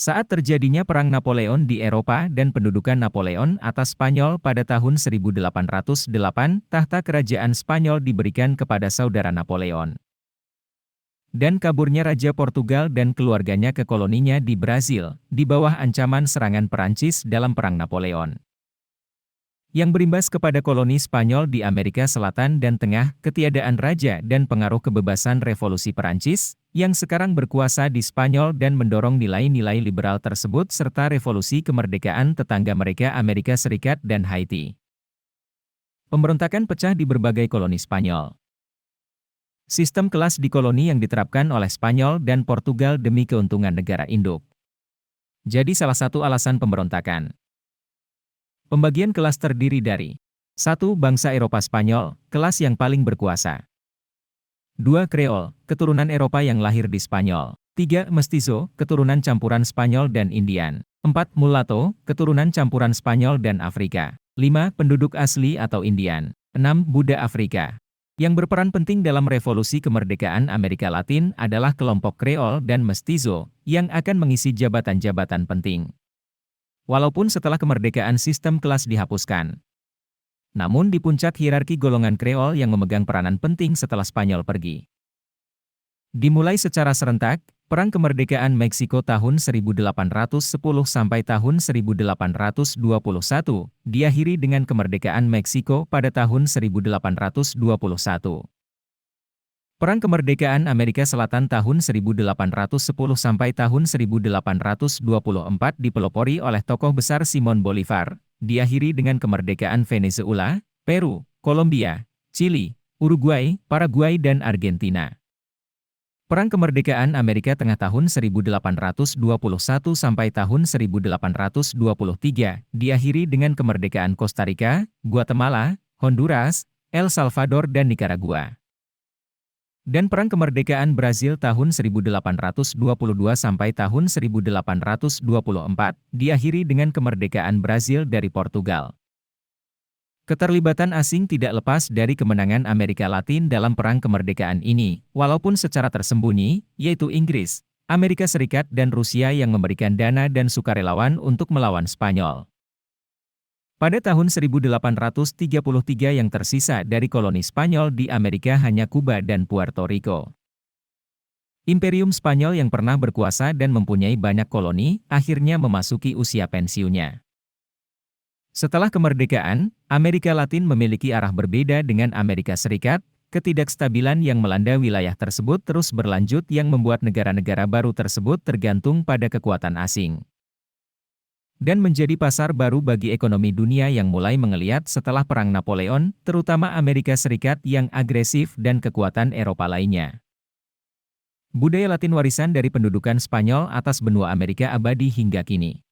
Saat terjadinya Perang Napoleon di Eropa dan pendudukan Napoleon atas Spanyol pada tahun 1808, tahta kerajaan Spanyol diberikan kepada saudara Napoleon. Dan kaburnya Raja Portugal dan keluarganya ke koloninya di Brasil, di bawah ancaman serangan Perancis dalam Perang Napoleon. Yang berimbas kepada koloni Spanyol di Amerika Selatan dan Tengah, ketiadaan raja dan pengaruh kebebasan revolusi Perancis, yang sekarang berkuasa di Spanyol dan mendorong nilai-nilai liberal tersebut serta revolusi kemerdekaan tetangga mereka Amerika Serikat dan Haiti. Pemberontakan pecah di berbagai koloni Spanyol. Sistem kelas di koloni yang diterapkan oleh Spanyol dan Portugal demi keuntungan negara induk. Jadi salah satu alasan pemberontakan. Pembagian kelas terdiri dari 1. Bangsa Eropa Spanyol, kelas yang paling berkuasa. 2. Kreol, keturunan Eropa yang lahir di Spanyol. 3. Mestizo, keturunan campuran Spanyol dan Indian. 4. Mulatto, keturunan campuran Spanyol dan Afrika. 5. Penduduk asli atau Indian. 6. Buddha Afrika. Yang berperan penting dalam revolusi kemerdekaan Amerika Latin adalah kelompok Kreol dan Mestizo, yang akan mengisi jabatan-jabatan penting. Walaupun setelah kemerdekaan sistem kelas dihapuskan. Namun di puncak hierarki golongan Kreol yang memegang peranan penting setelah Spanyol pergi. Dimulai secara serentak, Perang Kemerdekaan Meksiko tahun 1810 sampai tahun 1821, diakhiri dengan kemerdekaan Meksiko pada tahun 1821. Perang Kemerdekaan Amerika Selatan tahun 1810 sampai tahun 1824 dipelopori oleh tokoh besar Simon Bolivar, diakhiri dengan kemerdekaan Venezuela, Peru, Kolombia, Chili, Uruguay, Paraguay dan Argentina. Perang Kemerdekaan Amerika Tengah tahun 1821 sampai tahun 1823, diakhiri dengan kemerdekaan Costa Rica, Guatemala, Honduras, El Salvador dan Nicaragua. Dan Perang Kemerdekaan Brasil tahun 1822 sampai tahun 1824, diakhiri dengan kemerdekaan Brasil dari Portugal. Keterlibatan asing tidak lepas dari kemenangan Amerika Latin dalam perang kemerdekaan ini, walaupun secara tersembunyi, yaitu Inggris, Amerika Serikat dan Rusia yang memberikan dana dan sukarelawan untuk melawan Spanyol. Pada tahun 1833 yang tersisa dari koloni Spanyol di Amerika hanya Kuba dan Puerto Rico. Imperium Spanyol yang pernah berkuasa dan mempunyai banyak koloni, akhirnya memasuki usia pensiunnya. Setelah kemerdekaan, Amerika Latin memiliki arah berbeda dengan Amerika Serikat, ketidakstabilan yang melanda wilayah tersebut terus berlanjut yang membuat negara-negara baru tersebut tergantung pada kekuatan asing. Dan menjadi pasar baru bagi ekonomi dunia yang mulai mengeliat setelah Perang Napoleon, terutama Amerika Serikat yang agresif dan kekuatan Eropa lainnya. Budaya Latin warisan dari pendudukan Spanyol atas benua Amerika abadi hingga kini.